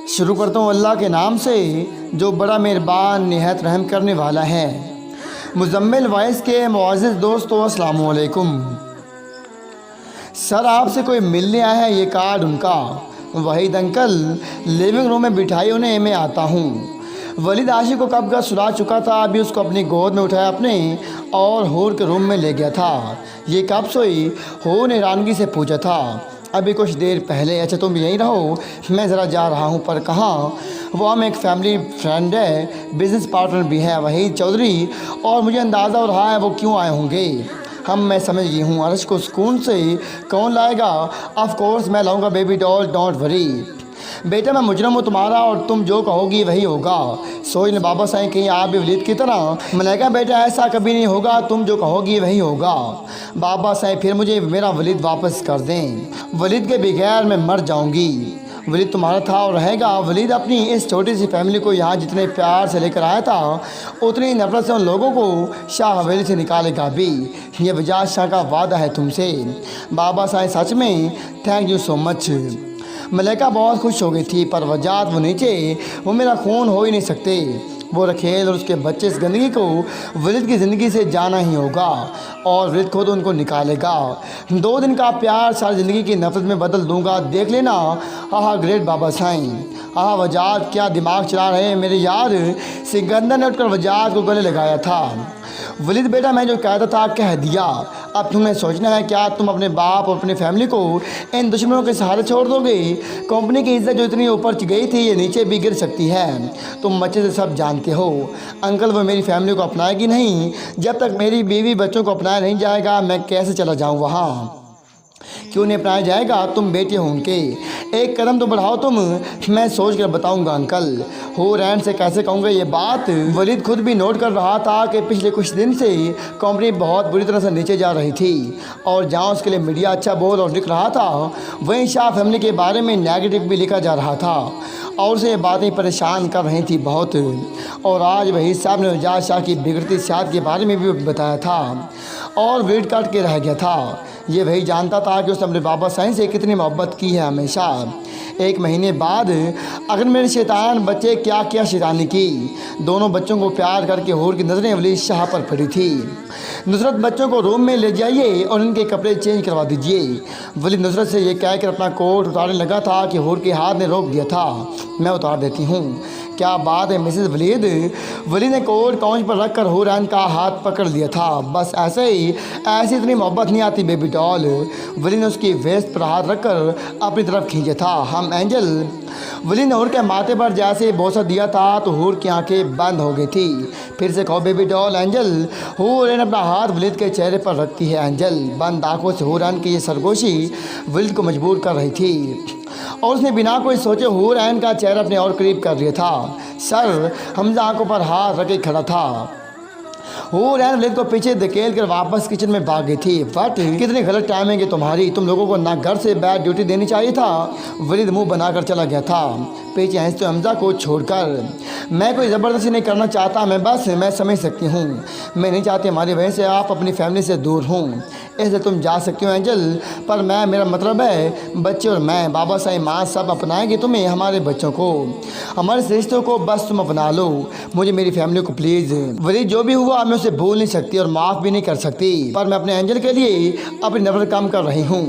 शुरू करता हूँ अल्लाह के नाम से जो बड़ा मेहरबान निहायत रहम करने वाला है। मुज़म्मिल वॉइस के मुअज़्ज़िज़ दोस्तों, अस्सलाम वालेकुम। सर आपसे कोई मिलने आया है, ये कार्ड उनका। वहीद अंकल लिविंग रूम में बिठाई उन्हें, मैं आता हूँ। वलीद आशिक को कब का सुला चुका था, अभी उसको अपनी गोद में उठाया अपने और हूर के रूम में ले गया था। ये कब सोई, हो ने हैरानगी से पूछा था। अभी कुछ देर पहले। अच्छा तुम यहीं रहो, मैं ज़रा जा रहा हूँ। पर कहाँ? वो हम एक फैमिली फ्रेंड है, बिज़नेस पार्टनर भी है वहीद चौधरी, और मुझे अंदाज़ा हो रहा है वो क्यों आए होंगे। मैं समझ गई हूँ। अर्श को सुकून से कौन लाएगा? ऑफ कोर्स मैं लाऊंगा बेबी डॉल, डोंट वरी। बेटा मैं मुजरम हूँ तुम्हारा, और तुम जो कहोगी वही होगा। सोई ने बाबा साईं कहीं आप भी वलीद की तरह। मैंने कहा बेटा ऐसा कभी नहीं होगा, तुम जो कहोगी वही होगा। बाबा साईं फिर मुझे मेरा वलीद वापस कर दें, वलीद के बगैर मैं मर जाऊँगी। वलीद तुम्हारा था और रहेगा। वलीद अपनी इस छोटी सी फैमिली को यहाँ जितने प्यार से लेकर आया था, उतनी नफरत से उन लोगों को शाह हवेली से निकालेगा भी। ये वजाद शाह का वादा है तुमसे। बाबा साईं सच में thank you so much. Malaika बहुत खुश हो गई थी, पर वजाद वो नीचे, वो मेरा खून हो ही नहीं सकते। वो रखेल और उसके बच्चे इस गंदगी को वलीद की ज़िंदगी से जाना ही होगा, और वलीद खुद उनको निकालेगा। 2 दिन का प्यार सारी ज़िंदगी की नफरत में बदल दूंगा, देख लेना। आहा ग्रेट बाबा साईं। आहा वजाद क्या दिमाग चला रहे हैं मेरे यार। सिकंदर ने उठकर वजाद को गले लगाया था। वलीद बेटा मैं जो कहता था कह दिया, अब तुम्हें सोचना है क्या तुम अपने बाप और अपनी फैमिली को इन दुश्मनों के सहारे छोड़ दोगे? कंपनी की इज्जत जो इतनी ऊपर गई थी, ये नीचे भी गिर सकती है। तुम अच्छे से सब जानते हो। अंकल वो मेरी फैमिली को अपनाएगी नहीं। जब तक मेरी बीवी बच्चों को अपनाया नहीं जाएगा, मैं कैसे चला जाऊँ वहाँ? क्यों नहीं अपनाया जाएगा? तुम बेटे हो उनके, एक कदम तो बढ़ाओ तुम। मैं सोच कर बताऊंगा अंकल। हो रैन से कैसे कहूँगा ये बात? वलीद खुद भी नोट कर रहा था कि पिछले कुछ दिन से कंपनी बहुत बुरी तरह से नीचे जा रही थी, और जहाँ उसके लिए मीडिया अच्छा बोल और लिख रहा था, वहीं शाह फैमिली के बारे में नेगेटिव भी लिखा जा रहा था, और उसे बातें परेशान कर रही थी बहुत। और आज वही साहब ने वजाद शाह की बिगड़ती सेहत के बारे में भी बताया था, और वेट काट के रह गया था। ये वही जानता था कि उसने अपने बाबा साईं से कितनी मोहब्बत की है हमेशा। 1 महीने बाद अगर मेरे शैतान बच्चे क्या क्या शैतानी की। दोनों बच्चों को प्यार करके हूर की नज़रें वलीद शाह पर पड़ी थी। नुसरत बच्चों को रूम में ले जाइए और उनके कपड़े चेंज करवा दीजिए। वलीद नुसरत से ये कहकर अपना कोट उतारने लगा था कि हूर के हाथ ने रोक दिया था। मैं उतार देती हूँ। क्या बात है मिसेस वलीद? वलीद ने कोट काउंच पर रख कर हुरैन का हाथ पकड़ लिया था। बस ऐसे ही, ऐसी इतनी मोहब्बत नहीं आती बेबी डॉल। वलीद ने उसकी वेस्ट पर हाथ रखकर अपनी तरफ खींचा था। हम एंजल। वलीद ने हूर के माथे पर जैसे बोसा दिया था तो हूर की आंखें बंद हो गई थी। फिर से कहो बेबी डॉल एंजल। हुरैन अपना हाथ वलीद के चेहरे पर रखती है एंजल। बंद आंखों से हुरैन की ये सरगोशी वलीद को मजबूर कर रही थी, और उसने बिना कोई सोचे हुरैन का चेहरा अपने और करीब कर लिया था। सर हमजा आंखों पर हाथ रखे खड़ा था। हुरैन वलीद को पीछे धकेल कर वापस किचन में भाग गई थी। फट कितनी गलत टाइमिंग है तुम्हारी। तुम लोगों को ना घर से बैड ड्यूटी देनी चाहिए था। वलीद मुंह बनाकर चला गया था पीछे हंसते हमजा को छोड़कर। मैं कोई ज़बरदस्ती नहीं करना चाहता, मैं समझ सकती हूँ। मैं नहीं चाहती हमारी वजह से आप अपनी फैमिली से दूर हूँ, इसलिए तुम जा सकती हो एंजल। पर मेरा मतलब है बच्चे और मैं, बाबा साईं माँ सब अपनाएंगे तुम्हें, हमारे बच्चों को, हमारे रिश्तों को। बस तुम अपना लो मुझे, मेरी फैमिली को प्लीज़। वलीद जो भी हुआ मैं उसे भूल नहीं सकती और माफ़ भी नहीं कर सकती, पर मैं अपने एंजल के लिए अपनी नफरत कम कर रही हूँ।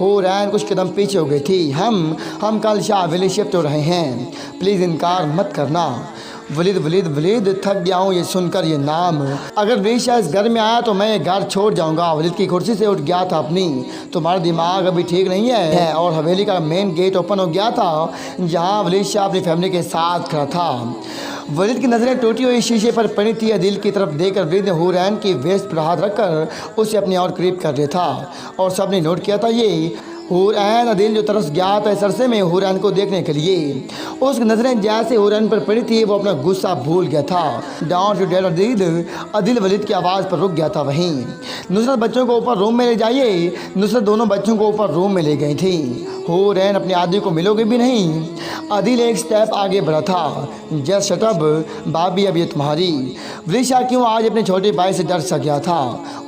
हुरैन कुछ कदम पीछे हो गई थी। हम कल शाह हवेली शिफ्ट हो रहे हैं, प्लीज़ इनकार मत करना। वलीद वलीद वलीद थक गया हूँ ये सुनकर ये नाम। अगर वलीद इस घर में आया तो मैं ये घर छोड़ जाऊँगा। वलीद की कुर्सी से उठ गया था अपनी। तुम्हारा दिमाग अभी ठीक नहीं है। और हवेली का मेन गेट ओपन हो गया था, जहाँ वलीद शाह अपनी फैमिली के साथ खड़ा था। वलीद की नज़रें टूटी हुई शीशे पर पड़ी थी। अदिल की तरफ देखकर वलीद ने हुरैन की वेस्ट पर हाथ रखकर उसे अपनी और करीब कर लिया था, और सब ने नोट किया था ये। हुरैन अदिल जो तरस गया था इस अरसे में हुरैन को देखने के लिए। उसकी नज़रें जैसे हुरैन पर पड़ी थी, वो अपना गुस्सा भूल गया था। डाउन टू डेल अदिल वलीद की आवाज़ पर रुक गया था। वहीं नुसरत बच्चों को ऊपर रूम में ले जाइए। नुसरत दोनों बच्चों को ऊपर रूम में ले गई थी। हुरैन अपने आदमी को मिलोगे भी नहीं। अदिल एक स्टेप आगे बढ़ा था। जस्ट शटअप भाभी, अब ये तुम्हारी। वलीशा क्यों आज अपने छोटे भाई से डर सा गया था।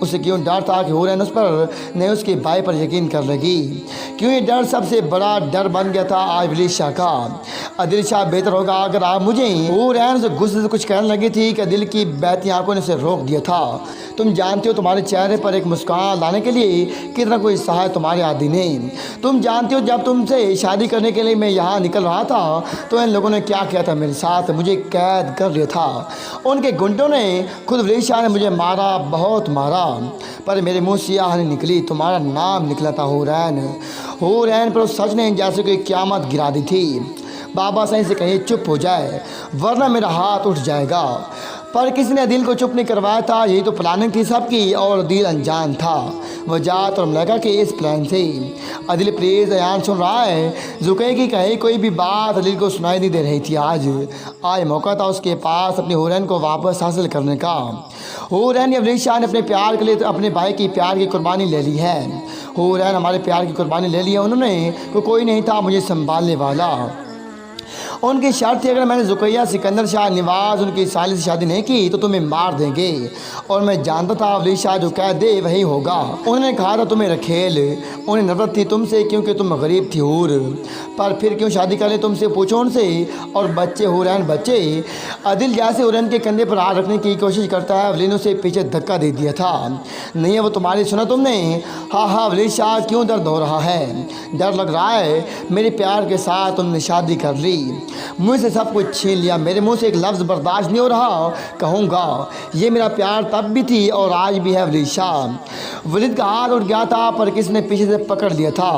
उसे क्यों डर था कि हुरैन उस पर नहीं उसके भाई पर यकीन कर लेगी। क्यों ये डर सबसे बड़ा डर बन गया था आज वलीशा का। अदिल शाह बेहतर होगा अगर आप मुझे। हुरैन से गुस्से से कुछ कहने लगी थी कि दिल की बहती आंखों ने उसे रोक दिया था। तुम जानते हो तुम्हारे चेहरे पर एक मुस्कान लाने के लिए कितना कोई सहाय तुम्हारे आदि ने। तुम जानते हो जब तुमसे शादी करने के लिए मैं यहाँ निकल रहा था तो इन लोगों ने क्या किया था मेरे साथ, मुझे कैद कर लिया था। उनके गुंडों ने, खुद वलीशा ने मुझे मारा, बहुत मारा, पर मेरे मुंह से आह नहीं निकली, तुम्हारा नाम निकला था हुरैन। हुरैन पर उस सच ने जैसे कोई क़यामत गिरा दी थी। बाबा सही से कहिए चुप हो जाए वरना मेरा हाथ उठ जाएगा। पर किसी ने अदिल को चुप नहीं करवाया था। यही तो प्लानिंग थी सबकी और अदिल अनजान था वजात और मलैका के इस प्लान से। अदिल प्लीज़ अयान सुन रहा है। जुकै की कही कोई भी बात अदिल को सुनाई नहीं दे रही थी। आज मौका था उसके पास अपने हुरैन को वापस हासिल करने का। हुरैन या वलीशा ने अपने प्यार के लिए अपने भाई की प्यार की कुर्बानी ले ली है। हुरैन हमारे प्यार की कुर्बानी ले ली है उन्होंने, कोई नहीं था मुझे संभालने वाला। उनकी शर्त थी अगर मैंने जुकैया सिकंदर शाह निवाज उनकी साली से शादी नहीं की तो तुम्हें मार देंगे। और मैं जानता था वलीशा जो कह दे वही होगा। उन्होंने कहा था तुम्हें रखेल। उन्हें नफरत थी तुमसे क्योंकि तुम गरीब थी हूर। पर फिर क्यों शादी कर ले तुमसे, पूछो उनसे। और बच्चे हुरैन बच्चे। अदिल जैसे हुरैन के कंधे पर हाथ रखने की कोशिश करता है। वली ने उसे पीछे धक्का दे दिया था। नहीं है वो तुम्हारी, सुना तुमने। हाँ वलीशा क्यों दर्द हो रहा है, डर लग रहा है। मेरे प्यार के साथ तुमने शादी कर ली, मुझसे सब कुछ छीन लिया। मेरे मुंह से एक लफ्ज़ बर्दाश्त नहीं हो रहा, कहूँगा ये मेरा प्यार तब भी थी और आज भी है वलीशा। वलीद का हाथ उठ गया था पर किसने पीछे से पकड़ लिया था।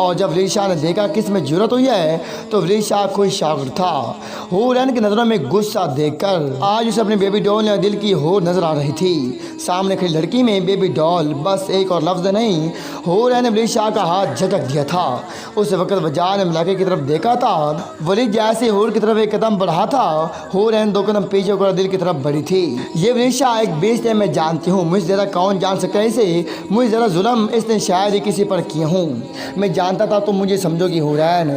और जब वलीशा ने देखा किस में जरूरत हुई है तो वलीशा खुश शागिर था। हुरैन की नज़रों में गुस्सा देखकर आज उसे अपने बेबी डॉल या दिल की हो नज़र आ रही थी। सामने खड़ी लड़की में बेबी डॉल, बस एक और लफ्ज़ नहीं। हुरैन ने वलीशा का हाथ झटक दिया था। उस वक्त वजाह ने मलाके की तरफ देखा था। वलीद जैसे हुर की तरफ एक कदम बढ़ा था, हुरैन 2 कदम पीछे होकर दिल की तरफ बढ़ी थी। ये वलीशा एक बेइज्जत है, मैं जानती हूँ। मुझे ज़रा कौन जान सकता है इसे। मुझे ज़रा जुल्म इसने शायद ही किसी पर किए हूँ। मैं जानता था तुम मुझे समझोगी हुरैन।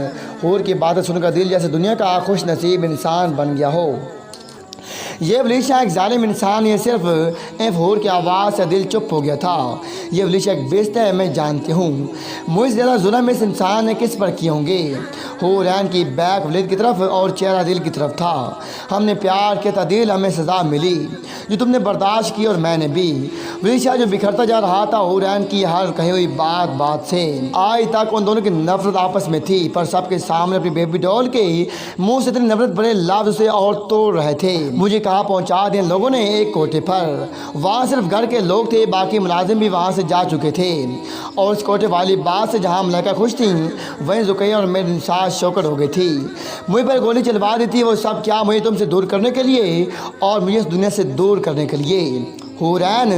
हुर की बातें सुनकर दिल जैसे दुनिया का खुश नसीब इंसान बन गया हो। ये वलीशा एक जालिम इंसान, ये सिर्फ एफ होर की आवाज़ से दिल चुप हो गया था। ये वलीशा एक बेइज्जत है, मैं जानती हूँ। मुझे ज़्यादा जुल्म इस इंसान ने किस पर किए होंगे। हुरैन की बैक वलीद की तरफ और चेहरा दिल की तरफ था। हमने प्यार किया था दिल, हमें सज़ा मिली जो तुमने बर्दाश्त की और मैंने भी। वलीशा जो बिखरता जा रहा था हुरैन की हर कही हुई बात से। आज तक उन दोनों की नफरत आपस में थी पर सबके सामने अपनी बेबी डॉल के मुंह से इतनी नफरत बड़े लफ्ज़ से और तोड़ रहे थे। मुझे कहाँ पहुँचा दिया लोगों ने, एक कोठे पर। वहाँ सिर्फ घर के लोग थे, बाकी मुलाजिम भी वहाँ से जा चुके थे। और उस कोठे वाली बात से जहाँ मलाइका खुश थी वहीं जुकैया और मेरी सांस शौकत हो गई थी। मुझ पर गोली चलवा दी थी। वो सब क्या, मुझे तुमसे दूर करने के लिए और मुझे इस दुनिया से दूर करने के लिए। हुरैन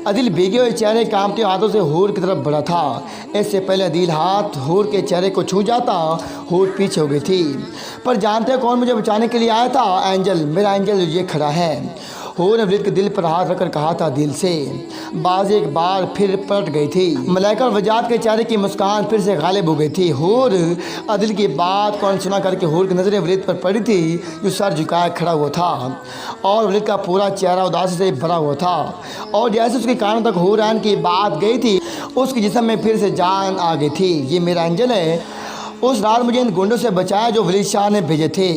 अदिल भीगे हुए चेहरे कांपते हाथों से हूर की तरफ बढ़ा था। इससे पहले अदिल हाथ हूर के चेहरे को छू जाता, हूर पीछे हो गई थी। पर जानते हो कौन मुझे बचाने के लिए आया था? एंजल, मेरा एंजल ये खड़ा है। हूर ने वलीद के दिल पर हाथ रखकर कहा था दिल से। बाज एक बार फिर पलट गई थी। मलाइका और वजात के चेहरे की मुस्कान फिर से गालिब हो गई थी। हूर अदिल की बात को अनसुना करके हूर की नज़रें वलीद पर पड़ी थी जो सर झुकाए खड़ा हुआ था और वलीद का पूरा चेहरा उदासी से भरा हुआ था। और जैसे उसके कानों तक हुरैन की बात गई थी उसके जिस्म में फिर से जान आ गई थी। ये मेरा एंजल है। उस रात मुझे इन गुंडों से बचाया जो वलीशा ने भेजे थे।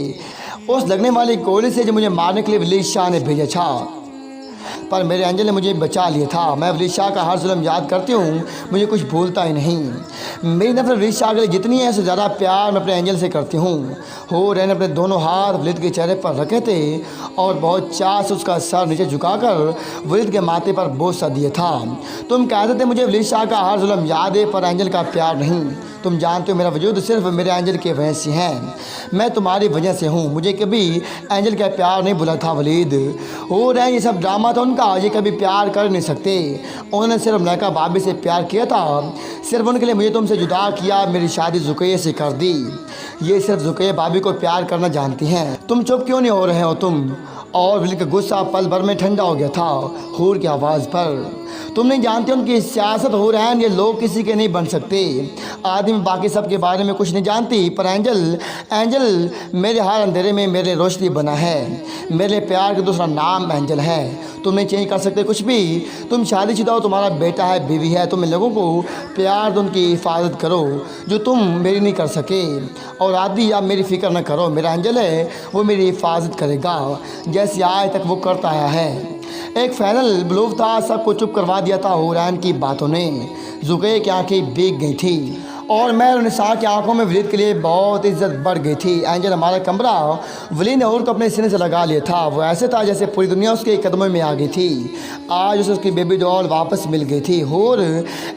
उस लगने वाली गोली से जो मुझे मारने के लिए वलीशा ने भेजा था, पर मेरे एंजल ने मुझे बचा लिया था। मैं वलीशा का हर जुल्म याद करती हूँ, मुझे कुछ भूलता ही नहीं। मेरी नफरत वलीशा के लिए जितनी है उससे ज़्यादा प्यार मैं अपने एंजल से करती हूँ। हुरैन ने अपने दोनों हाथ वलीद के चेहरे पर रखे थे और बहुत चाह से उसका सर नीचे झुकाकर वलीद के माथे पर बोझ सा दिया था। तुम कहते थे मुझे वलीशा का हर जुल्म याद है पर एंजल का प्यार नहीं। तुम जानते हो मेरा वजूद सिर्फ मेरे एंजल के वजह से है। मैं तुम्हारी वजह से हूँ। मुझे कभी एंजल का प्यार नहीं भूला था वलीद। हुरैन ये सब ड्रामा था उनका, ये कभी प्यार कर नहीं सकते। उन्होंने सिर्फ मलाइका भाभी से प्यार किया था, सिर्फ उनके लिए मुझे तुमसे जुदा किया, मेरी शादी जुकैया से कर दी। ये सिर्फ जुकैया भाभी को प्यार करना जानती हैं। तुम चुप क्यों नहीं हो रहे हो तुम? और वलीद का गुस्सा पल भर में ठंडा हो गया था हूर की आवाज़ पर। तुम नहीं जानते उनकी सियासत हो रहा है, ये लोग किसी के नहीं बन सकते। आदमी बाकी सब के बारे में कुछ नहीं जानती, पर एंजल एंजल मेरे हर अंधेरे में मेरे रोशनी बना है। मेरे प्यार का दूसरा नाम एंजल है। तुम नहीं चेंज कर सकते कुछ भी। तुम शादीशुदा हो, तुम्हारा बेटा है, बीवी है। तुम इन लोगों को प्यार दो, उनकी हिफाजत करो जो तुम मेरी नहीं कर सके। और आदि आप मेरी फ़िक्र न करो, मेरा एंजल है वो मेरी हिफाजत करेगा जैसे आज तक वो करता आया है। एक फाइनल ब्लूफ था, सबको चुप करवा दिया था हुरैन की बातों ने। जुगे की आंखें भीग गई थी और मैं और निसार की आंखों में वलीद के लिए बहुत इज्जत बढ़ गई थी। एंजल हमारा कमरा वलीद ने और को अपने सीने से लगा लिया था। वो ऐसे था जैसे पूरी दुनिया उसके कदमों में आ गई थी। आज उसे उसकी बेबी डॉल वापस मिल गई थी। और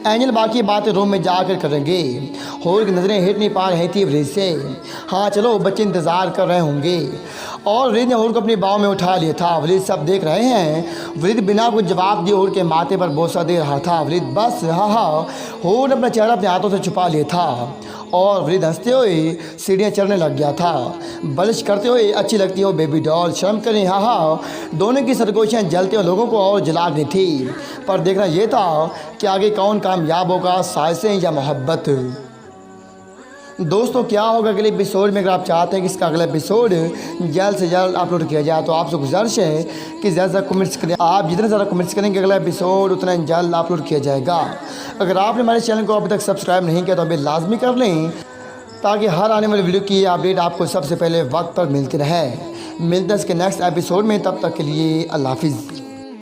एंजल बाकी बातें रूम में जाकर करेंगे। होर की नज़रें हिट नहीं पा रही थी वलीद से। हाँ चलो, बच्चे इंतज़ार कर रहे होंगे। और वलीद ने होर को अपनी बाहों में उठा लिया था। वलीद सब देख रहे हैं। वलीद बिना कुछ जवाब दिए होर के माथे पर बोसा दे रहा था। वलीद बस हाँ होर ने अपना चेहरा अपने हाथों से छुपा लिया था और वलीद हंसते हुए सीढ़ियाँ चढ़ने लग गया था, बलिश करते हुए अच्छी लगती हो बेबी डॉल, शर्म करें। हाँ दोनों की सरगोशियाँ जलते हुए लोगों को और जला दी थी। पर देखना ये था कि आगे कौन कामयाब होगा, साजिशें या मोहब्बत। दोस्तों क्या होगा अगले एपिसोड में? अगर आप चाहते हैं कि इसका अगला एपिसोड जल्द से जल्द अपलोड किया जाए तो आपसे गुजारिश है कि ज़्यादा कमेंट्स करें। आप जितने ज़्यादा कमेंट्स करेंगे अगला एपिसोड उतना जल्द अपलोड किया जाएगा। अगर आपने हमारे चैनल को अभी तक सब्सक्राइब नहीं किया तो अभी लाजमी कर लें ताकि हर आने वाली वीडियो की अपडेट आपको सबसे पहले वक्त पर मिलती रहे। मिलते हैं इसके नेक्स्ट एपिसोड में, तब तक के लिए अल्लाह हाफिज़।